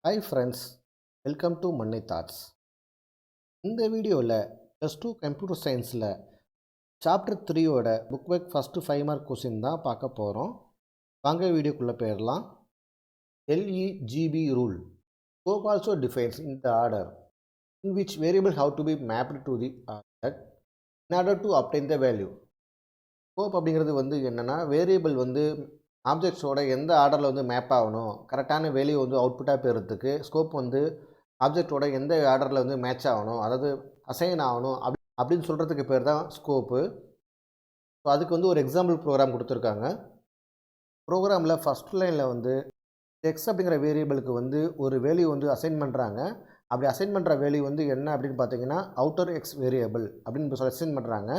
Hi friends, welcome to Mannai Thoughts. இந்த வீடியோவில் +2 computer சயின்ஸில் சாப்டர் 3யோட book back first 5 mark question தான் பார்க்க போகிறோம். வாங்க வீடியோக்குள்ளே போயிடலாம். LEGB rule. Scope also defines in the order in which variable have to be mapped to the object in order to obtain the value. Scope அப்படிங்கிறது வந்து என்னென்னா வேரியபிள் வந்து ஆப்ஜெக்ட்ஸோட எந்த ஆர்டரில் வந்து மேப் ஆகணும், கரெக்டான வேல்யூ வந்து அவுட்புட்டாக பெறுறதுக்கு ஸ்கோப் வந்து ஆப்ஜெக்டோட எந்த ஆர்டரில் வந்து மேட்ச் ஆகணும், அதாவது அசைன் ஆகணும் அப்படின்னு சொல்கிறதுக்கு பேர் தான் ஸ்கோப்பு. ஸோ அதுக்கு வந்து ஒரு எக்ஸாம்பிள் ப்ரோக்ராம் கொடுத்துருக்காங்க. ப்ரோக்ராமில் ஃபஸ்ட் லைனில் வந்து எக்ஸ் அப்படிங்கிற வேரியபிளுக்கு வந்து ஒரு வேல்யூ வந்து அசைன் பண்ணுறாங்க. அப்படி அசைன் பண்ணுற வேல்யூ வந்து என்ன அப்படின்னு பார்த்தீங்கன்னா அவுட்டர் எக்ஸ் வேரியபிள் அப்படின்னு சொல்லி அசைன் பண்ணுறாங்க.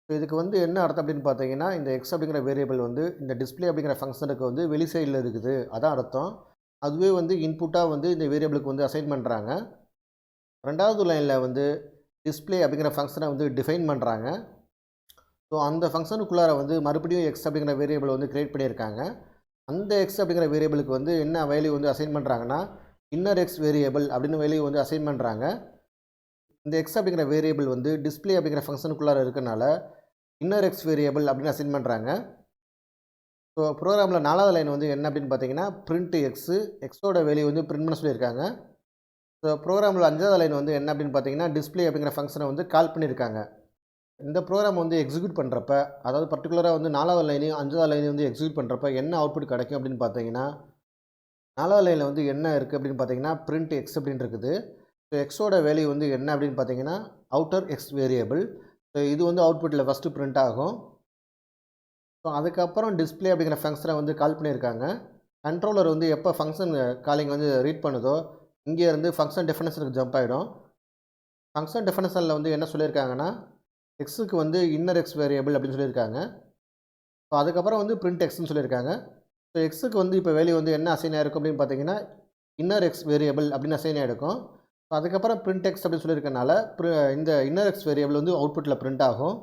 ஸோ இதுக்கு வந்து என்ன அர்த்தம் அப்படின்னு பார்த்தீங்கன்னா, இந்த எக்ஸ் அப்படிங்கிற வேரியபிள் வந்து இந்த டிஸ்பிளே அப்படிங்கிற ஃபங்க்ஷனுக்கு வந்து வெளி சைடில் இருக்குது, அதான் அர்த்தம். அதுவே வந்து இன்புட்டாக வந்து இந்த வேரியபிளுக்கு வந்து அசைன் பண்ணுறாங்க. ரெண்டாவது லைனில் வந்து டிஸ்பிளே அப்படிங்கிற ஃபங்க்ஷனை வந்து டிஃபைன் பண்ணுறாங்க. ஸோ அந்த ஃபங்க்ஷனுக்குள்ளார வந்து மறுபடியும் எக்ஸ் அப்படிங்கிற வேரியபிள் வந்து க்ரியேட் பண்ணியிருக்காங்க. அந்த எக்ஸ் அப்படிங்கிற வேரியபிளுக்கு வந்து என்ன வேல்யூ வந்து அசைன் பண்ணுறாங்கன்னா இன்னர் எக்ஸ் வேரியபிள் அப்படின்னு வேல்யூ வந்து அசைன் பண்ணுறாங்க. இந்த எக்ஸ் அப்படிங்கிற வேரியபிள் வந்து டிஸ்பிளே அப்படிங்கிற ஃபங்க்ஷனுக்குள்ளார இருக்கனால இன்னர் எக்ஸ் வேரியபிள் அப்படின்னு அசைன் பண்ணுறாங்க. ஸோ ப்ரோக்ராமில் 4வது லைன் வந்து என்ன அப்படின்னு பார்த்தீங்கன்னா பிரிண்ட் எக்ஸு, எக்ஸோட வேல்யூ வந்து பிரிண்ட் பண்ண சொல்லியிருக்காங்க. ஸோ ப்ரோக்ராமில் 5வது லைன் வந்து என்ன அப்படின்னு பார்த்தீங்கன்னா டிஸ்பிளே அப்படிங்கிற ஃபங்க்ஷனை வந்து கால் பண்ணியிருக்காங்க. இந்த ப்ரோக்ராம் வந்து எக்ஸிக்யூட் பண்ணுறப்ப, அதாவது பர்டிகுலராக வந்து 4வது லைனையும் 5வது லைனையும் வந்து எக்ஸிக்யூட் பண்ணுறப்ப என்ன அவுட்புட் கிடைக்கும் அப்படின்னு பார்த்தீங்கன்னா 4வது லைனில் வந்து என்ன இருக்குது அப்படின்னு பார்த்தீங்கன்னா பிரிண்ட் எக்ஸ் அப்படின்னு இருக்குது. ஸோ எக்ஸோட வேல்யூ வந்து என்ன அப்படின்னு பார்த்தீங்கன்னா அவுட்டர் எக்ஸ் வேரியபிள். ஸோ இது வந்து அவுட்புட்டில் ஃபஸ்ட்டு பிரிண்ட் ஆகும். ஸோ அதுக்கப்புறம் டிஸ்பிளே அப்படிங்கிற ஃபங்க்ஷனை வந்து கால் பண்ணியிருக்காங்க. கண்ட்ரோலர் வந்து எப்போ ஃபங்க்ஷன் காலிங் வந்து ரீட் பண்ணுதோ இங்கேருந்து ஃபங்க்ஷன் டெஃபினேஷனுக்கு ஜம்ப் ஆகிடும். ஃபங்க்ஷன் டெஃபினேஷனில் வந்து என்ன சொல்லியிருக்காங்கன்னா எக்ஸுக்கு வந்து இன்னர் எக்ஸ் வேரியபிள் அப்படின்னு சொல்லியிருக்காங்க. ஸோ அதுக்கப்புறம் வந்து பிரிண்ட் எக்ஸ்ன்னு சொல்லியிருக்காங்க. ஸோ எக்ஸுக்கு வந்து இப்போ வேல்யூ வந்து என்ன அசைன் ஆகிருக்கும் அப்படின்னு பார்த்தீங்கன்னா இன்னர் எக்ஸ் வேரியபிள் அப்படின்னு அசைன் ஆகிருக்கும். ஸோ அதுக்கப்புறம் பிரிண்ட் எக்ஸ் அப்படின்னு சொல்லியிருக்கனால இந்த இன்னர் எக்ஸ் வேரியபிள் வந்து அவுட்புட்டில் பிரிண்ட் ஆகும்.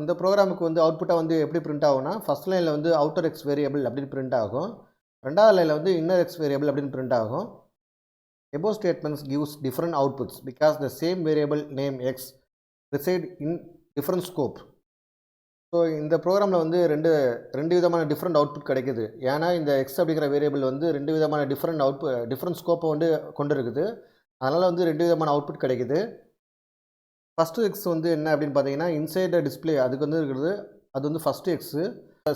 இந்த ப்ரோக்ராமுக்கு வந்து அவுட்புட்டாக வந்து எப்படி பிரிண்ட் ஆகும்னா ஃபஸ்ட் லைனில் வந்து அவுட்டர் எக்ஸ் வேரியபிள் அப்படின்னு பிரிண்ட் ஆகும். ரெண்டாவது லைனில் வந்து இன்னர் எக்ஸ் வேரியபிள் அப்படின்னு பிரிண்ட் ஆகும். above statements gives different outputs because the same variable name x reside in different scope. So இந்த ப்ரோக்ராமில் வந்து ரெண்டு விதமான டிஃப்ரெண்ட் அவுட்புட் கிடைக்குது. ஏன்னா இந்த எக்ஸ் அப்படிங்கிற வேரியபிள் வந்து ரெண்டு விதமான டிஃப்ரெண்ட் ஸ்கோப்பை வந்து கொண்டு இருக்குது. அதனால் வந்து ரெண்டு விதமான அவுட்புட் கிடைக்குது. ஃபஸ்ட்டு எக்ஸ் வந்து என்ன அப்படின்னு பார்த்தீங்கன்னா இன்சைட் டிஸ்பிளே அதுக்கு வந்து இருக்கிறது, அது வந்து ஃபஸ்ட்டு எக்ஸு.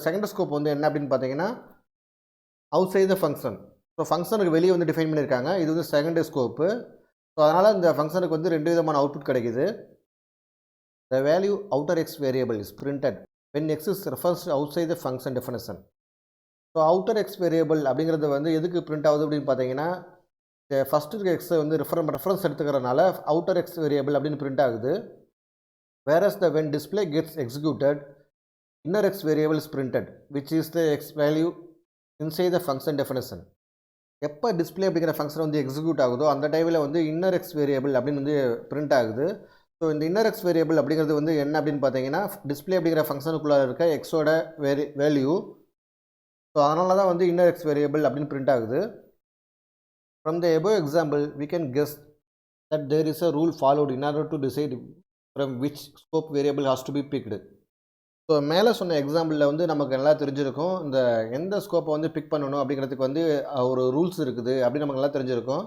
செகண்ட் ஸ்கோப் வந்து என்ன அப்படின்னு பார்த்தீங்கன்னா outside the function. So ஃபங்க்ஷனுக்கு வெளியே வந்து டிஃபைன் பண்ணியிருக்காங்க. இது வந்து செகண்ட் ஸ்கோப்பு. ஸோ அதனால் இந்த ஃபங்க்ஷனுக்கு வந்து ரெண்டு விதமான அவுட்புட் கிடைக்குது. The value outer x variable is printed when x is referenced outside the function definition. So outer x variable அப்படிங்கிறது வந்து எதுக்கு பிரிண்ட் ஆகுது அப்படின்னு பார்த்தீங்கன்னா ஃபஸ்ட்டு இருக்க எக்ஸை வந்து ரெஃபரன்ஸ் எடுத்துக்கிறதுனால outer x variable அப்படின்னு பிரிண்ட் ஆகுது. whereas the when display gets executed inner x variable is printed which is the x value inside the function definition. எப்போ டிஸ்பிளே அப்படிங்கிற ஃபங்க்ஷன் வந்து எக்ஸிக்யூட் ஆகுதோ அந்த டைமில் வந்து இன்னர் எக்ஸ் வேரியபிள் அப்படின்னு வந்து பிரிண்ட் ஆகுது. ஸோ இந்த இன்னர் எக்ஸ் வேரியபிள் அப்படிங்கிறது வந்து என்ன அப்படின்னு பார்த்தீங்கன்னா டிஸ்பிளே அப்படிங்கிற ஃபங்க்ஷனுக்குள்ளே இருக்க எக்ஸோட வேல்யூ. ஸோ அதனால தான் வந்து இன்னர் எக்ஸ் வேரியபிள் அப்படின்னு பிரிண்ட் ஆகுது. From the above example we can guess that there is a rule followed in order to decide from which scope variable has to be picked. So மேலே சொன்ன எக்ஸாம்பிளில் வந்து நமக்கு நல்லா தெரிஞ்சிருக்கும் இந்த எந்த ஸ்கோப்பை வந்து பிக் பண்ணணும் அப்படிங்கிறதுக்கு வந்து ஒரு ரூல்ஸ் இருக்குது அப்படின்னு நமக்கு நல்லா தெரிஞ்சிருக்கும்.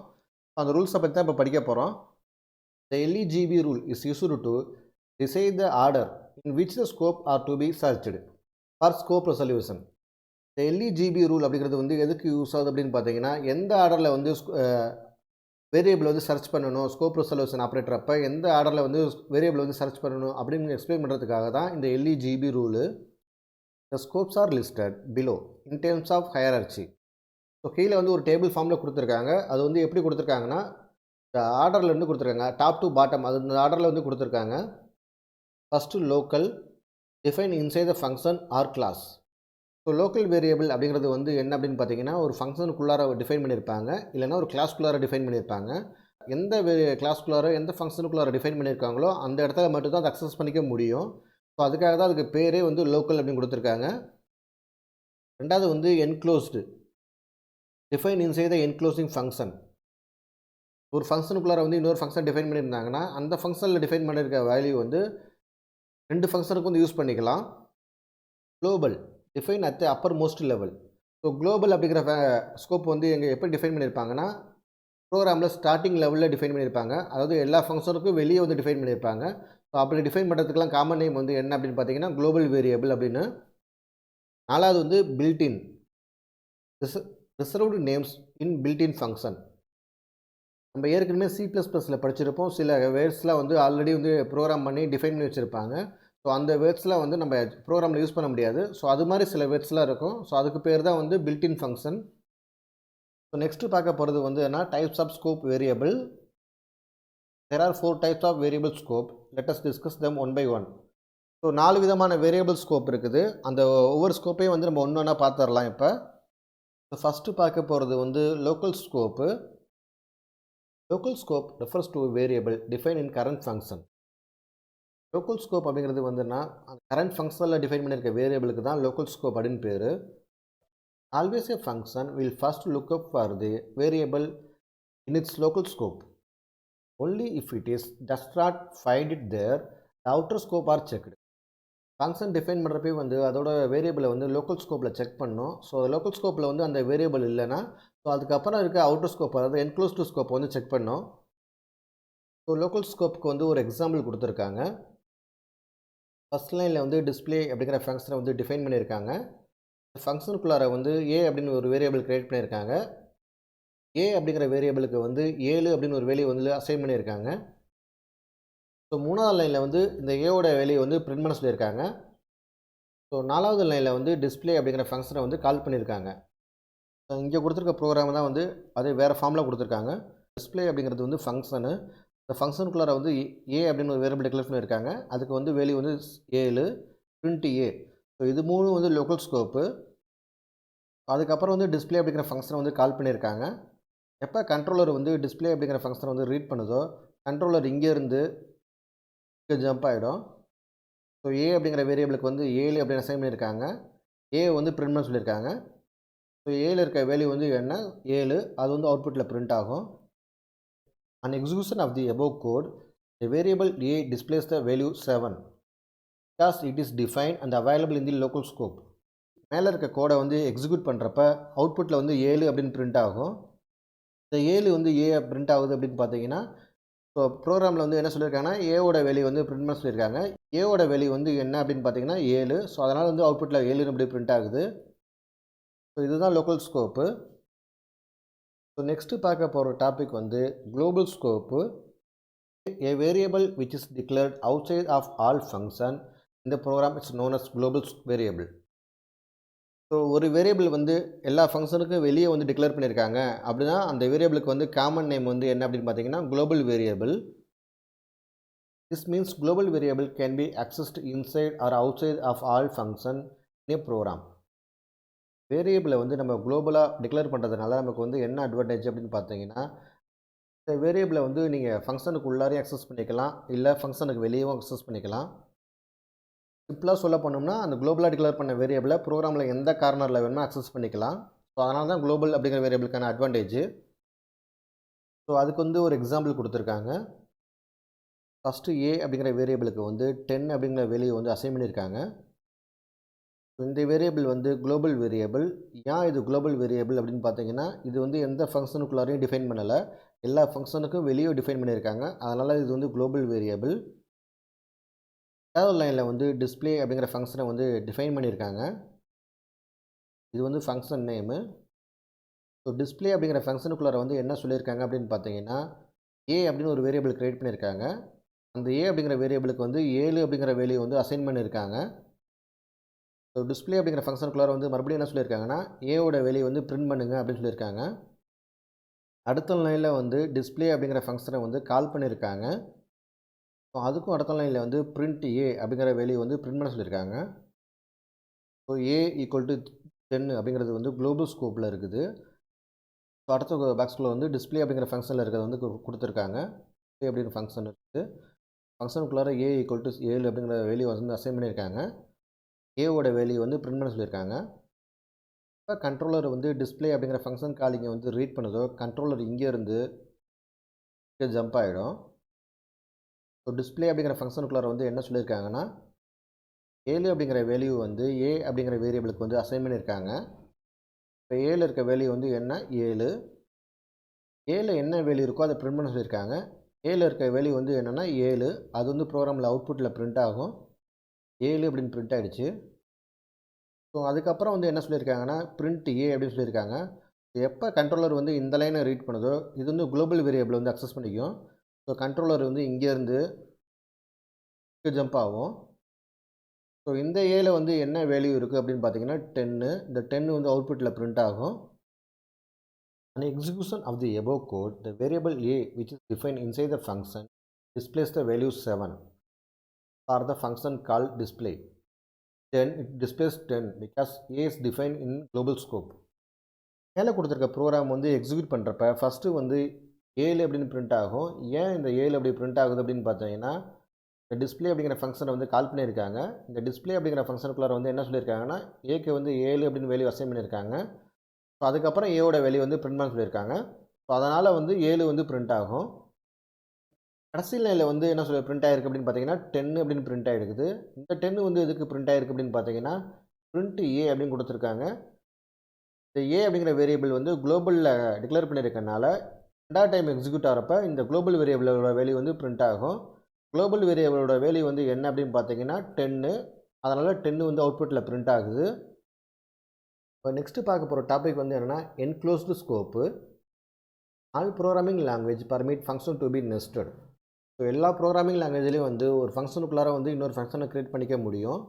அந்த ரூல்ஸை பற்றி தான் இப்போ படிக்க போகிறோம். The LEGB rule is used to decide the order in which the scope are to be searched for scope resolution. The LEGB rule அப்படிங்கிறது வந்து எதுக்கு யூஸ் ஆகுது அப்படின்னு பார்த்தீங்கன்னா எந்த ஆர்டரில் வந்து வேரியபிள் வந்து சர்ச் பண்ணணும், ஸ்கோப் ரெசல்யூஷன் ஆப்ரேட்டர் அப்போ எந்த ஆர்டரில் வந்து வேரியபிள் வந்து சர்ச் பண்ணணும் அப்படின்னு எக்ஸ்பிளைன் பண்ணுறதுக்காக தான் இந்த LEGB rule. The scopes are listed below in terms of hierarchy. So கீழே வந்து ஒரு டேபிள் ஃபார்மில் கொடுத்துருக்காங்க. அது வந்து எப்படி கொடுத்துருக்காங்கன்னா இந்த ஆர்டரில் இருந்து கொடுத்துருக்காங்க, டாப் டு பாட்டம் அது இந்த ஆர்டரில் வந்து கொடுத்துருக்காங்க. First local define inside the function or class. So local variable அப்படிங்கிறது வந்து என்ன அப்படின்னு பார்த்தீங்கன்னா ஒரு ஃபங்க்ஷனுக்குள்ளார டிஃபைன் பண்ணியிருப்பாங்க, இல்லைனா ஒரு கிளாஸ்க்குள்ளார டிஃபைன் பண்ணியிருப்பாங்க. எந்த கிளாஸ்க்குள்ளார எந்த ஃபங்க்ஷனுக்குள்ளார டிஃபைன் பண்ணியிருக்காங்களோ அந்த இடத்துல மட்டும்தான் அதை அக்சஸ் பண்ணிக்க முடியும். ஸோ அதுக்காக தான் அதுக்கு பேரே வந்து லோக்கல் அப்படின்னு கொடுத்துருக்காங்க. ரெண்டாவது வந்து என்க்ளோஸ்டு. டிஃபைன் இன்சைட் த என்க்ளோசிங் ஃபங்க்ஷன். ஒரு ஃபங்க்ஷனுக்குள்ளார வந்து இன்னொரு ஃபங்க்ஷன் டிஃபைன் பண்ணியிருந்தாங்கன்னா அந்த ஃபங்க்ஷனில் டிஃபைன் பண்ணியிருக்க வேல்யூ வந்து 2 ஃபங்க்ஷனுக்கு வந்து யூஸ் பண்ணிக்கலாம். Global define at the uppermost level. So global அப்படிங்கிற ஸ்கோப் வந்து எங்கே எப்படி டிஃபைன் பண்ணியிருப்பாங்கன்னா ப்ரோக்ராமில் ஸ்டார்டிங் லெவலில் டிஃபைன் பண்ணியிருப்பாங்க. அதாவது எல்லா ஃபங்க்ஷனுக்கும் வெளியே வந்து டிஃபைன் பண்ணியிருப்பாங்க. ஸோ அப்படி டிஃபைன் பண்ணுறதுக்கெலாம் காமன் நேம் வந்து என்ன அப்படின்னு பார்த்தீங்கன்னா குளோபல் வேரியபிள் அப்படின்னு. 4வது வந்து பில்டின் ரிசர்வ்டு நேம்ஸ் இன் பில்டின் ஃபங்க்ஷன். நம்ம ஏற்கனவே C++ல் படிச்சிருப்போம். சில வேர்ட்ஸ்லாம் வந்து ஆல்ரெடி வந்து ப்ரோக்ராம் பண்ணி டிஃபைன் பண்ணி வச்சுருப்பாங்க. ஸோ அந்த வேர்ட்ஸ்லாம் வந்து நம்ம ப்ரோக்ராமில் யூஸ் பண்ண முடியாது. ஸோ அது மாதிரி சில வேர்ட்ஸ்லாம் இருக்கும். ஸோ அதுக்கு பேர் தான் வந்து பில்டின் ஃபங்க்ஷன். ஸோ நெக்ஸ்ட்டு பார்க்க போகிறது வந்து என்ன types of scope variable. There are 4 types of variable scope. Let us discuss them one by one. So 4 விதமான வேரியபிள் ஸ்கோப் இருக்குது. அந்த ஒவ்வொரு ஸ்கோப்பையும் வந்து நம்ம ஒன்று ஒன்றா பார்த்துடலாம். இப்போ ஃபஸ்ட்டு பார்க்க போகிறது வந்து local scope. Local scope refers to variable define in current function. Local scope அப்படிங்கிறது வந்துன்னா கரண்ட் ஃபங்க்ஷனில் டிஃபைன் பண்ணியிருக்க வேரியபிளுக்கு தான் லோக்கல் ஸ்கோப் அப்படின்னு பேர். Always a function will first look up for the variable in its local scope. Only if it does not find it there, the outer scope are checked. Function define பண்ணுறப்பே வந்து அதோட வேரியபிளை வந்து local ஸ்கோப்பில் check பண்ணணும். So local ஸ்கோப்பில் வந்து அந்த வேரியபிள் இல்லைன்னா ஸோ அதுக்கப்புறம் இருக்க அவுட்டர் ஸ்கோப் அதாவது என்க்ளோஸ்டு ஸ்கோப்பை வந்து செக் பண்ணோம். ஸோ லோக்கல் ஸ்கோப்புக்கு வந்து ஒரு எக்ஸாம்பிள் கொடுத்துருக்காங்க. ஃபஸ்ட் லைனில் வந்து டிஸ்பிளே அப்படிங்கிற ஃபங்க்ஷனை வந்து டிஃபைன் பண்ணியிருக்காங்க. ஃபங்க்ஷனுக்குள்ளார வந்து ஏ அப்படின்னு ஒரு வேரியபிள் க்ரியேட் பண்ணியிருக்காங்க. ஏ அப்படிங்கிற வேரியபிளுக்கு வந்து 7 அப்படின்னு ஒரு வேல்யூ வந்து அசைன் பண்ணியிருக்காங்க. ஸோ 3வது லைனில் வந்து இந்த ஏவோட வேல்யூ வந்து பிரிண்ட் பண்ண சொல்லியிருக்காங்க. ஸோ 4வது லைனில் வந்து டிஸ்பிளே அப்படிங்கிற ஃபங்க்ஷனை வந்து கால் பண்ணியிருக்காங்க. இங்கே கொடுத்துருக்க ப்ரோக்ராம் தான் வந்து அது வேறு ஃபார்மில் கொடுத்துருக்காங்க. டிஸ்பிளே அப்படிங்கிறது வந்து ஃபங்க்ஷனு. இந்த ஃபங்க்ஷனுக்குள்ளார வந்து ஏ அப்படின்னு ஒரு வேரியபிள் டிக்ளேர் பண்ணியிருக்காங்க. அதுக்கு வந்து வேல்யூ வந்து 7 பிரிண்ட் ஏ. ஸோ இது 3 வந்து லோக்கல் ஸ்கோப்பு. அதுக்கப்புறம் வந்து டிஸ்பிளே அப்படிங்கிற ஃபங்க்ஷனை வந்து கால் பண்ணியிருக்காங்க. எப்போ கண்ட்ரோலர் வந்து டிஸ்பிளே அப்படிங்கிற ஃபங்க்ஷனை வந்து ரீட் பண்ணுதோ கண்ட்ரோலர் இங்கேருந்து இங்கே ஜம்ப் ஆகிடும். ஸோ ஏ அப்படிங்கிற வேரியபிளுக்கு வந்து 7 அப்படின்னு அசைன் பண்ணியிருக்காங்க. ஏ வந்து பிரிண்ட் பண்ண சொல்லியிருக்காங்க. ஸோ ஏல இருக்க வேல்யூ வந்து என்ன 7 அது வந்து அவுட்புட்டில் பிரிண்ட் ஆகும். On execution of the above code, the variable a displays the value 7 because it is defined and available in the local scope. மேலே இருக்க கோடை வந்து எக்ஸிக்யூட் பண்ணுறப்ப அவுட்புட்டில் வந்து 7 அப்படின்னு பிரிண்ட் ஆகும். இந்த 7 வந்து ஏ பிரிண்ட் ஆகுது அப்படின்னு பார்த்தீங்கன்னா ஸோ ப்ரோக்ராமில் வந்து என்ன சொல்லியிருக்காங்கன்னா ஏவோட வேல்யூ வந்து பிரிண்ட் பண்ண சொல்லியிருக்காங்க. ஏவோட வேல்யூ வந்து என்ன அப்படின்னு பார்த்தீங்கன்னா 7. ஸோ அதனால் வந்து அவுட்புட்டில் 7 அப்படி பிரிண்ட் ஆகுது. ஸோ இதுதான் லோக்கல் ஸ்கோப்பு. ஸோ நெக்ஸ்ட்டு பார்க்க போகிற டாபிக் வந்து global scope. A variable which is declared outside of all function in the program is known as global variable. So ஒரு வேரியபிள் வந்து எல்லா ஃபங்க்ஷனுக்கும் வெளியே வந்து டிக்ளேர் பண்ணியிருக்காங்க அப்படின்னா அந்த வேரியபிளுக்கு வந்து காமன் நேம் வந்து என்ன அப்படின்னு பார்த்தீங்கன்னா global variable. This means global variable can be accessed inside or outside of all function in a program. வேரியபிளை வந்து நம்ம குளோபலாக டிக்ளேர் பண்ணுறதுனால நமக்கு வந்து என்ன அட்வான்டேஜ் அப்படின்னு பார்த்தீங்கன்னா இந்த வேரியபிளை வந்து நீங்கள் ஃபங்க்ஷனுக்கு உள்ளாரையும் அக்சஸ் பண்ணிக்கலாம் இல்லை ஃபங்க்ஷனுக்கு வெளியேவும் அக்சஸ் பண்ணிக்கலாம். சிம்பிளாக சொல்ல போனோம்னா அந்த குளோபலாக டிக்ளேர் பண்ண வேரியபிளை ப்ரோக்ராமில் எந்த கார்னரில் வேணுமோ அக்சஸ் பண்ணிக்கலாம். ஸோ அதனால தான் குளோபல் அப்படிங்கிற வேரியபிளுக்கான அட்வான்டேஜ். ஸோ அதுக்கு வந்து ஒரு எக்ஸாம்பிள் கொடுத்துருக்காங்க. ஃபஸ்ட்டு ஏ அப்படிங்கிற வேரியபிளுக்கு வந்து 10 அப்படிங்கிற வேல்யூ வந்து அசைன் பண்ணியிருக்காங்க. இந்த வேரியபிள் வந்து குளோபல் வேரியபிள். ஏன் இது குளோபல் வேரியபிள் அப்படின்னு பார்த்தீங்கன்னா இது வந்து எந்த ஃபங்க்ஷனுக்குள்ளாரையும் டிஃபைன் பண்ணலை, எல்லா ஃபங்க்ஷனுக்கும் வெளியே டிஃபைன் பண்ணியிருக்காங்க. அதனால் இது வந்து குளோபல் வேரியபிள். 7வது லைனில் வந்து டிஸ்பிளே அப்படிங்கிற ஃபங்க்ஷனை வந்து டிஃபைன் பண்ணியிருக்காங்க. இது வந்து ஃபங்க்ஷன் நேமு. ஸோ டிஸ்பிளே அப்படிங்கிற ஃபங்க்ஷனுக்குள்ளார வந்து என்ன சொல்லியிருக்காங்க அப்படின்னு பார்த்தீங்கன்னா ஏ அப்படின்னு ஒரு வேரியபிள் க்ரியேட் பண்ணியிருக்காங்க. அந்த ஏ அப்படிங்கிற வேரியபிளுக்கு வந்து 7 அப்படிங்கிற வேல்யூ வந்து அசைன் பண்ணியிருக்காங்க. ஸோ டிஸ்பிளே அப்படிங்கிற ஃபங்க்ஷனுக்குள்ளார வந்து மறுபடியும் என்ன சொல்லியிருக்காங்கன்னா ஏவோட வேல்யூ வந்து பிரிண்ட் பண்ணுங்க அப்படின்னு சொல்லியிருக்காங்க. அடுத்த லைனில் வந்து டிஸ்பிளே அப்படிங்கிற ஃபங்க்ஷனை வந்து கால் பண்ணியிருக்காங்க. ஸோ அதுக்கும் அடுத்த லைனில் வந்து பிரிண்ட் ஏ அப்படிங்கிற வேல்யூ வந்து பிரிண்ட் பண்ண சொல்லியிருக்காங்க. ஸோ ஏ ஈக்குவல் டு 10 அப்படிங்கிறது வந்து குளோபல் ஸ்கோப்பில் இருக்குது. ஸோ அடுத்த பாக்ஸ்குள்ளே வந்து டிஸ்பிளே அப்படிங்கிற ஃபங்க்ஷனில் இருக்கிறது வந்து கொடுத்துருக்காங்க. ஏ அப்படிங்கிற ஃபங்க்ஷன் இருக்குது. ஃபங்க்ஷனுக்குள்ளார ஏ ஈக்குவல் டு 7 அப்படிங்கிற வேல்யூ வந்து அசைன் பண்ணியிருக்காங்க. ஏவோட வேல்யூ வந்து பிரிண்ட் பண்ண சொல்லியிருக்காங்க. இப்போ கண்ட்ரோலர் வந்து டிஸ்ப்ளே அப்படிங்கிற ஃபங்க்ஷன் காலிங்கை வந்து ரீட் பண்ணுதோ கண்ட்ரோலர் இங்கேருந்து இங்கே ஜம்ப் ஆகிடும். ஸோ டிஸ்ப்ளே அப்படிங்கிற ஃபங்க்ஷனுக்குள்ளார வந்து என்ன சொல்லியிருக்காங்கன்னா 7 அப்படிங்கிற வேல்யூ வந்து ஏ அப்படிங்கிற வேரியபிளுக்கு வந்து அசைன் பண்ணியிருக்காங்க. இப்போ ஏல இருக்க வேல்யூ வந்து என்ன 7, ஏல என்ன வேல்யூ இருக்கோ அதை பிரிண்ட் பண்ண சொல்லியிருக்காங்க. ஏல இருக்க வேல்யூ வந்து என்னென்னா 7, அது வந்து ப்ரோக்ராமில் அவுட்புட்டில் பிரிண்ட் ஆகும். 7 அப்படின்னு பிரிண்ட் ஆகிடுச்சு. ஸோ அதுக்கப்புறம் வந்து என்ன சொல்லியிருக்காங்கன்னா பிரிண்ட் ஏ அப்படின்னு சொல்லியிருக்காங்க. எப்போ கண்ட்ரோலர் வந்து இந்த லைனை ரீட் பண்ணுதோ இது வந்து குளோபல் வேரியபிள் வந்து அக்சஸ் பண்ணிக்கும். ஸோ கண்ட்ரோலர் வந்து இங்கேருந்து ஜம்ப் ஆகும். ஸோ இந்த ஏல வந்து என்ன வேல்யூ இருக்குது அப்படின்னு பார்த்தீங்கன்னா 10. இந்த 10 வந்து அவுட்புட்டில் பிரிண்ட் ஆகும். On execution of the above code, the variable a which is defined inside the function displays the value 7 for the function called display. Then it displays 10 because a is defined in global scope. மேலே கொடுத்துருக்க program வந்து execute பண்ணுறப்ப first வந்து 7 அப்படின்னு print ஆகும். ஏன் இந்த 7 அப்படி பிரிண்ட் ஆகுது அப்படின்னு பார்த்தீங்கன்னா இந்த டிஸ்பிளே அப்படிங்கிற ஃபங்க்ஷனை வந்து கால் பண்ணியிருக்காங்க. இந்த டிஸ்பிளே அப்படிங்கிற ஃபங்க்ஷனுக்குள்ளார வந்து என்ன சொல்லியிருக்காங்கன்னா ஏக்கு வந்து 7 அப்படின்னு வேல்யூ அசைன் பண்ணியிருக்காங்க. ஸோ அதுக்கப்புறம் ஏவோட வேல்யூ வந்து பிரிண்ட் பண்ண சொல்லியிருக்காங்க. ஸோ அதனால் வந்து 7 வந்து பிரிண்ட் ஆகும். கடைசி லைனில் வந்து என்ன சொல்லி பிரிண்ட் ஆகிருக்கு அப்படின்னு பார்த்தீங்கன்னா 10 அப்படின்னு பிரிண்ட் ஆகிருக்குது. இந்த 10 வந்து எதுக்கு பிரிண்ட் ஆகிருக்கு அப்படின்னு பார்த்தீங்கன்னா பிரிண்ட் ஏ அப்படின்னு கொடுத்துருக்காங்க. இந்த ஏ அப்படிங்கிற வேரியபிள் வந்து குளோபலில் டிக்ளேர் பண்ணியிருக்கனால ரெண்டாவது டைம் எக்ஸிக்யூட் ஆகிறப்ப இந்த குளோபல் வேரியபிளோட வேல்யூ வந்து பிரிண்ட் ஆகும். குளோபல் வேரியபிளோட வேல்யூ வந்து என்ன அப்படின்னு பார்த்தீங்கன்னா 10. அதனால் 10 வந்து அவுட்புட்டில் பிரிண்ட் ஆகுது. இப்போ நெக்ஸ்ட்டு பார்க்க போகிற டாபிக் வந்து என்னென்னா enclosed scope. All programming language permit function to be nested. So எல்லா ப்ரோக்ராமிங் லாங்குவேஜ்லேயும் வந்து ஒரு ஃபங்க்ஷனுக்குள்ளார வந்து இன்னொரு ஃபங்க்ஷனை க்ரியேட் பண்ணிக்க முடியும்.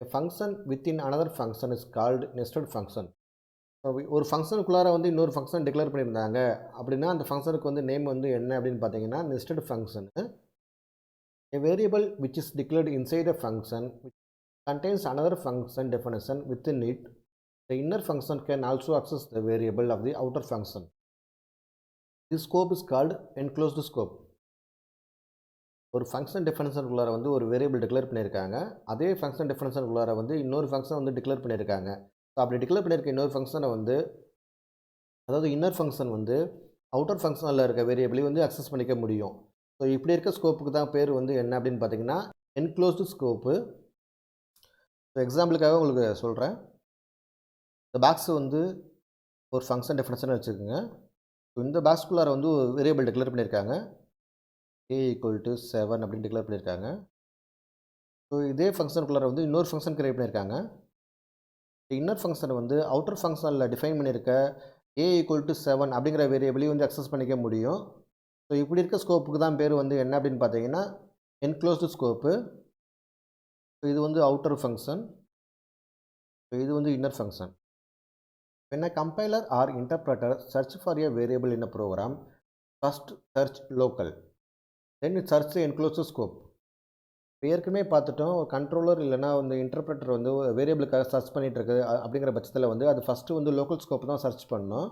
Function within another function is called nested function. So ஒரு ஃபங்க்ஷனுக்குள்ளார வந்து இன்னொரு ஃபங்க்ஷன் டிக்ளேர் பண்ணியிருந்தாங்க அப்படின்னா அந்த ஃபங்க்ஷனுக்கு வந்து நேம் வந்து என்ன அப்படின்னு பார்த்தீங்கன்னா nested function. A variable which is declared inside a function which contains another function definition within it, the inner function can also access the variable of the outer function. This scope is called enclosed scope. ஒரு function டெஃபினேஷனுக்குள்ளார வந்து ஒரு variable declare பண்ணியிருக்காங்க. அதே function டெஃபினேஷனுக்குள்ளார வந்து இன்னொரு function வந்து declare பண்ணியிருக்காங்க. So அப்படி டிக்ளேர் பண்ணியிருக்க இன்னொரு ஃபங்க்ஷனை வந்து அதாவது இன்னர் ஃபங்க்ஷன் வந்து அவுட்டர் ஃபங்க்ஷனில் இருக்க வேரியபிளையும் வந்து அக்சஸ் பண்ணிக்க முடியும். ஸோ இப்படி இருக்க ஸ்கோப்புக்கு தான் பேர் வந்து என்ன அப்படின்னு பார்த்தீங்கன்னா என்க்ளோஸ்டு ஸ்கோப்பு. ஸோ எக்ஸாம்பிளுக்காக உங்களுக்கு சொல்கிறேன். இந்த பாக்ஸ் வந்து ஒரு ஃபங்க்ஷன் டெஃபினேஷன் வச்சுக்கோங்க. ஸோ இந்த பாக்ஸ்குள்ளார வந்து ஒரு வேரியபிள் டிக்ளேர் பண்ணியிருக்காங்க. a = 7 அப்படின்னு டிக்ளேர் பண்ணியிருக்காங்க. ஸோ இதே ஃபங்க்ஷனுக்குள்ளார வந்து இன்னொரு ஃபங்க்ஷன் கிரியேட் பண்ணியிருக்காங்க. இன்னர் ஃபங்க்ஷனை வந்து அவுட்டர் ஃபங்க்ஷனில் டிஃபைன் பண்ணியிருக்க a = 7 அப்படிங்கிற வேரியபிளையும் வந்து அக்சஸ் பண்ணிக்க முடியும். ஸோ இப்படி இருக்க ஸ்கோப்புக்கு தான் பேர் வந்து என்ன அப்படின்னு பார்த்தீங்கன்னா என்க்ளோஸ்டு ஸ்கோப்பு. இது வந்து அவுட்டர் ஃபங்க்ஷன், இது வந்து inner function. When a compiler or interpreter search for a variable in a program, first search local, then it search the enclosed scope. ஏற்கனவே பார்த்துட்டோம் ஒரு கண்ட்ரோலர் இல்லைனா வந்து இன்டர்பிரட்டர் வந்து வேரியபிளுக்காக சர்ச் பண்ணிகிட்டு இருக்குது அப்படிங்கிற பட்சத்தில் வந்து அது ஃபஸ்ட்டு வந்து லோக்கல் ஸ்கோப் தான் சர்ச் பண்ணணும்.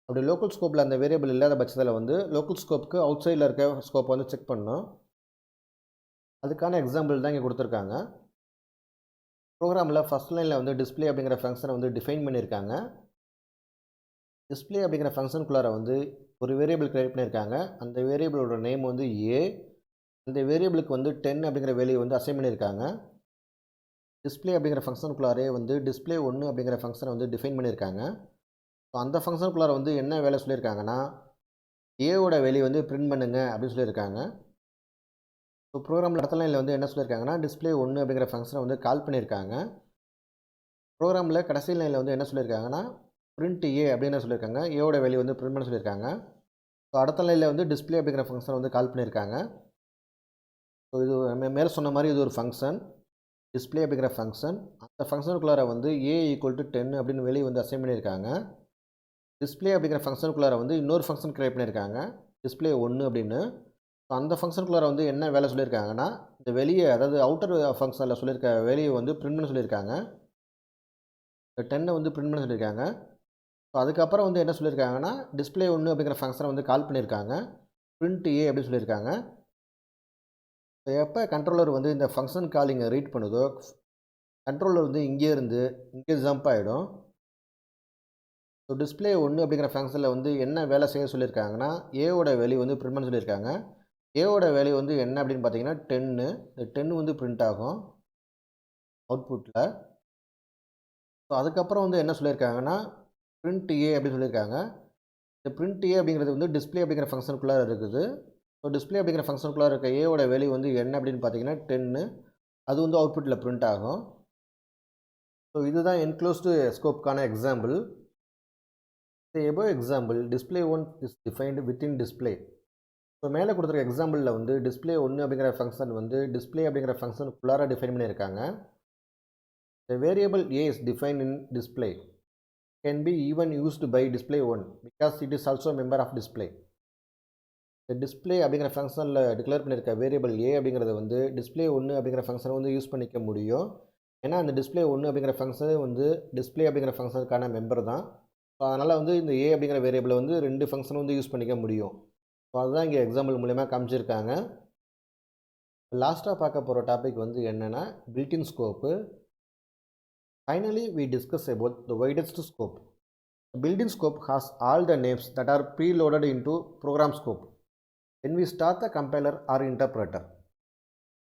அப்படி லோக்கல் ஸ்கோப்பில் அந்த வேரியபிள் இல்லாத பட்சத்தில் வந்து லோக்கல் ஸ்கோப்புக்கு அவுட் சைடில் இருக்க ஸ்கோப்பை வந்து செக் பண்ணணும். அதுக்கான எக்ஸாம்பிள் தான் இங்கே கொடுத்துருக்காங்க. ப்ரோக்ராமில் ஃபஸ்ட் லைனில் வந்து டிஸ்பிளே அப்படிங்கிற ஃபங்க்ஷனை வந்து டிஃபைன் பண்ணியிருக்காங்க. டிஸ்பிளே அப்படிங்கிற ஃபங்க்ஷனுக்குள்ளார வந்து ஒரு வேரியபிள் கிரியேட் பண்ணியிருக்காங்க. அந்த வேரியபிளோட நேம் வந்து ஏ. அந்த வேரியபிளுக்கு வந்து 10 அப்படிங்கிற வேல்யூ வந்து அசைன் பண்ணியிருக்காங்க. டிஸ்பிளே அப்படிங்கிற ஃபங்க்ஷனுக்குள்ளாரே வந்து டிஸ்பிளே 1 அப்படிங்கிற ஃபங்க்ஷனை வந்து டிஃபைன் பண்ணியிருக்காங்க. ஸோ அந்த ஃபங்க்ஷனுக்குள்ளார வந்து என்ன வேலை சொல்லியிருக்காங்கன்னா ஏவோட வேல்யூ வந்து பிரிண்ட் பண்ணுங்க அப்படின்னு சொல்லியிருக்காங்க. ஸோ ப்ரோக்ராமில் அடுத்த லைனில் வந்து என்ன சொல்லியிருக்காங்கன்னா டிஸ்பிளே 1 அப்படிங்கிற ஃபங்க்ஷனை வந்து கால் பண்ணியிருக்காங்க. ப்ரோக்ராமில் கடைசி லைனில் வந்து என்ன சொல்லியிருக்காங்கன்னா பிரிண்ட் ஏ அப்படின்னு சொல்லியிருக்காங்க. ஏவோட வேல்யூ வந்து பிரிண்ட் பண்ண சொல்லியிருக்காங்க. ஸோ அடுத்த லைனில் வந்து டிஸ்பிளே அப்படிங்கிற ஃபங்க்ஷனை வந்து கால் பண்ணியிருக்காங்க. ஸோ இது மேலே சொன்ன மாதிரி இது ஒரு ஃபங்க்ஷன் டிஸ்பிளே அப்படிங்கிற ஃபங்க்ஷன். அந்த ஃபங்க்ஷனுக்குள்ளார வந்து a = 10 அப்படின்னு வெளியே வந்து அசைன் பண்ணியிருக்காங்க. டிஸ்பிளே அப்படிங்கிற ஃபங்க்ஷனுக்குள்ளார வந்து இன்னொரு ஃபங்க்ஷன் கிரியேட் பண்ணியிருக்காங்க டிஸ்பிளே 1 அப்படின்னு. ஸோ அந்த ஃபங்க்ஷனுக்குள்ளார வந்து என்ன வேலை சொல்லியிருக்காங்கன்னா இந்த வெளியே அதாவது அவுட்டர் ஃபங்க்ஷனில் சொல்லியிருக்க வேலையை வந்து பிரிண்ட் பண்ண சொல்லியிருக்காங்க. இந்த 10 வந்து பிரிண்ட் பண்ண சொல்லியிருக்காங்க. ஸோ அதுக்கப்புறம் வந்து என்ன சொல்லியிருக்காங்கன்னா டிஸ்பிளே 1 அப்படிங்கிற ஃபங்க்ஷனை வந்து கால் பண்ணியிருக்காங்க. பிரிண்ட் ஏ அப்படின்னு சொல்லியிருக்காங்க. எப்போ கண்ட்ரோலர் வந்து இந்த ஃபங்க்ஷன் காலிங்கை ரீட் பண்ணுதோ கண்ட்ரோலர் வந்து இங்கே இருந்து இங்கே ஜம்ப் ஆகிடும். ஸோ டிஸ்பிளே 1 அப்படிங்கிற ஃபங்க்ஷனில் வந்து என்ன வேலை செய்ய சொல்லியிருக்காங்கன்னா, ஏவோட வேல்யூ வந்து பிரிண்ட் பண்ண சொல்லியிருக்காங்க. ஏவோட வேல்யூ வந்து என்ன அப்படின்னு பார்த்தீங்கன்னா 10. இந்த 10 வந்து பிரிண்ட் ஆகும் அவுட்புட்டில். ஸோ அதுக்கப்புறம் வந்து என்ன சொல்லியிருக்காங்கன்னா, பிரிண்ட் ஏ அப்படின்னு சொல்லியிருக்காங்க. இந்த பிரிண்ட் ஏ அப்படிங்கிறது வந்து டிஸ்பிளே அப்படிங்கிற ஃபங்க்ஷனுக்குள்ளே இருக்குது. ஸோ டிஸ்பிளே அப்படிங்கிற ஃபங்க்ஷனுக்குள்ளே இருக்க ஏவோட வேல்யூ வந்து என்ன அப்படின்னு பார்த்தீங்கன்னா 10. அது வந்து அவுட்புட்டில் பிரிண்ட் ஆகும். ஸோ இதுதான் என்க்ளோஸ்டு ஸ்கோப்புக்கான example. The above example, display 1 is defined within display. So மேலே கொடுத்துருக்க எக்ஸாம்பிளில் வந்து டிஸ்பிளே 1 அப்படிங்கிற ஃபங்க்ஷன் வந்து டிஸ்பிளே அப்படிங்கிற ஃபங்க்ஷனுக்குள்ளார டிஃபைன் பண்ணியிருக்காங்க. The variable a is defined in display can be even used by display 1 because it is also a member of display. இந்த display அப்படிங்கிற ஃபங்க்ஷனில் டிக்ளேர் பண்ணியிருக்க வேரியபிள் ஏ அப்படிங்கிறத வந்து டிஸ்பிளே 1 அப்படிங்கிற ஃபங்க்ஷனை வந்து யூஸ் பண்ணிக்க முடியும். ஏன்னா அந்த டிஸ்பிளே 1 அப்படிங்கிற ஃபங்க்ஷனே வந்து டிஸ்பிளே அப்படிங்கிற ஃபங்க்ஷனுக்கான மெம்பர் தான். ஸோ அதனால் வந்து இந்த ஏ அப்படிங்கிற வேரியபிளை வந்து 2 ஃபங்க்ஷனும் வந்து யூஸ் பண்ணிக்க முடியும். ஸோ அதுதான் இங்கே எக்ஸாம்பிள் மூலமாக காமிச்சிருக்காங்க. லாஸ்ட்டாக பார்க்க போகிற டாபிக் வந்து என்னென்னா built in scope. Finally we discuss about the widest scope. The built-in scope has all the names that are preloaded into program scope. When we start the compiler or interpreter,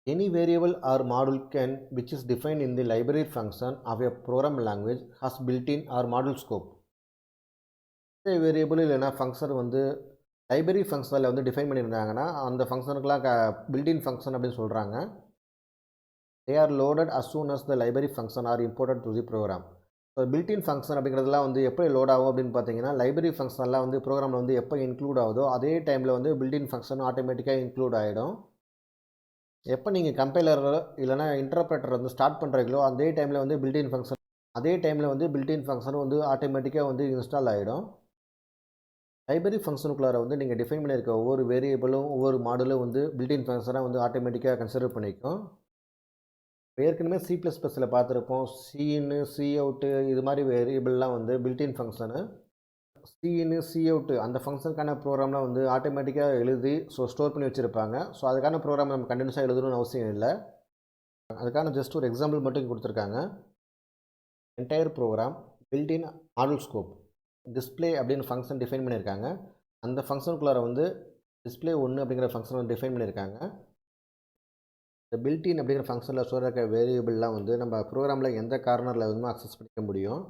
any variable or module can which is defined in the library function of a program language has built-in or module scope. Variable இல்லைனா function வந்து library ஃபங்க்ஷனில் வந்து define பண்ணியிருந்தாங்கன்னா அந்த ஃபங்க்ஷனுக்குலாம் built-in function அப்படின்னு சொல்கிறாங்க. They are loaded as soon as the library function are imported to the program. So built in function அப்படிங்கிறதுலாம் வந்து எப்படி லோட் ஆகும் அப்படின்னு பார்த்தீங்கன்னா லைப்ரரி ஃபங்க்ஷன்லாம் வந்து ப்ரோக்ராமில் வந்து எப்போ இன்க்ளூட் ஆகுதோ அதே டைமில் வந்து பில்ட்-இன் ஃபங்க்ஷன் ஆட்டோமேட்டிக்காக இன்க்ளூட் ஆகிடும். எப்போ நீங்கள் கம்பைலர் இல்லைனா இன்டர்பிரேட்டர் வந்து ஸ்டார்ட் பண்ணுறீங்களோ அதே டைமில் வந்து பில்ட்-இன் ஃபங்க்ஷன் வந்து ஆட்டோமேட்டிக்காக வந்து இன்ஸ்டால் ஆகிடும். லைப்ரரி ஃபங்க்ஷனுக்குள்ளார வந்து நீங்கள் டிஃபைன் பண்ணியிருக்க ஒவ்வொரு வேரியபிளும் ஒவ்வொரு மாடலும் வந்து பில்ட்-இன் ஃபங்க்ஷனாக வந்து ஆட்டோமேட்டிக்காக கன்சிடர் பண்ணிக்கும். ஏற்கனவே C++ல் பார்த்துருப்போம். சிஇன்னு சிஅவுட்டு இது மாதிரி வேரியபிள்லாம் வந்து பில்ட்-இன் ஃபங்க்ஷனு. சிஇன்னு சிஅவுட்டு அந்த ஃபங்க்ஷனுக்கான ப்ரோக்ராம்லாம் வந்து ஆட்டோமேட்டிக்காக எழுதி ஸ்டோர் பண்ணி வச்சுருப்பாங்க. ஸோ அதுக்கான ப்ரோக்ராம் நம்ம கண்டினியூஸாக எழுதணும்னு அவசியம் இல்லை. அதுக்கான ஜஸ்ட் ஒரு எக்ஸாம்பிள் மட்டும் இங்கே கொடுத்துருக்காங்க. Entire program built in module scope display அப்படின்னு ஃபங்க்ஷன் டிஃபைன் பண்ணியிருக்காங்க. அந்த ஃபங்க்ஷனுக்குள்ளார வந்து டிஸ்பிளே 1 அப்படிங்கிற ஃபங்க்ஷன் வந்து டிஃபைன் பண்ணியிருக்காங்க. இந்த பில்ட்-இன் அப்படிங்கிற ஃபங்க்ஷனில் ஸ்டோர் இருக்க வேரியபிள்லாம் வந்து நம்ம ப்ரோக்ராமில் எந்த கார்னரில் வந்து அக்சஸ் பண்ணிக்க முடியும்.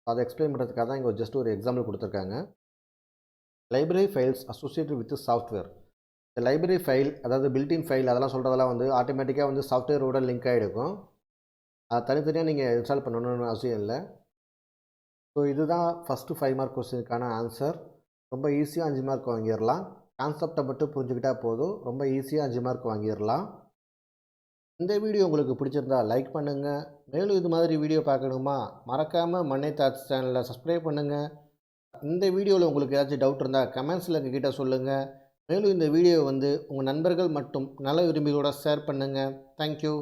அதை எக்ஸ்பிளைன் பண்ணுறதுக்காக தான் இங்கே ஜஸ்ட் ஒரு எக்ஸாம்பிள் கொடுத்துருக்காங்க. Library files associated with software. இந்த லைப்ரரி ஃபைல் அதாவது பில்ட்-இன் ஃபைல் அதெல்லாம் சொல்கிறதெல்லாம் வந்து ஆட்டோமேட்டிக்காக வந்து சாஃப்ட்வேரோட லிங்க் ஆகிருக்கும். அதை தனித்தனியாக நீங்கள் இன்ஸ்டால் பண்ணணும்னு அவசியம் இல்லை. ஸோ இதுதான் ஃபஸ்ட்டு 5 மார்க் கொஸ்டினுக்கான ஆன்சர். ரொம்ப ஈஸியாக 5 மார்க் வாங்கிடலாம். கான்செப்டை மட்டும் புரிஞ்சுக்கிட்டால் போதும், ரொம்ப ஈஸியாக 5 மார்க் வாங்கிடலாம். இந்த வீடியோ உங்களுக்கு பிடிச்சிருந்தா லைக் பண்ணுங்கள். மேலும் இது மாதிரி வீடியோ பார்க்கணுமா மறக்காமல் மன்னை தாட்ஸ் சேனலை சப்ஸ்கிரைப் பண்ணுங்கள். இந்த வீடியோவில் உங்களுக்கு ஏதாச்சும் டவுட் இருந்தால் கமெண்ட்ஸில் எங்ககிட்ட சொல்லுங்கள். மேலும் இந்த வீடியோ வந்து உங்கள் நண்பர்கள் மற்றும் நல விரும்பிகளோட ஷேர் பண்ணுங்கள். தேங்க்யூ.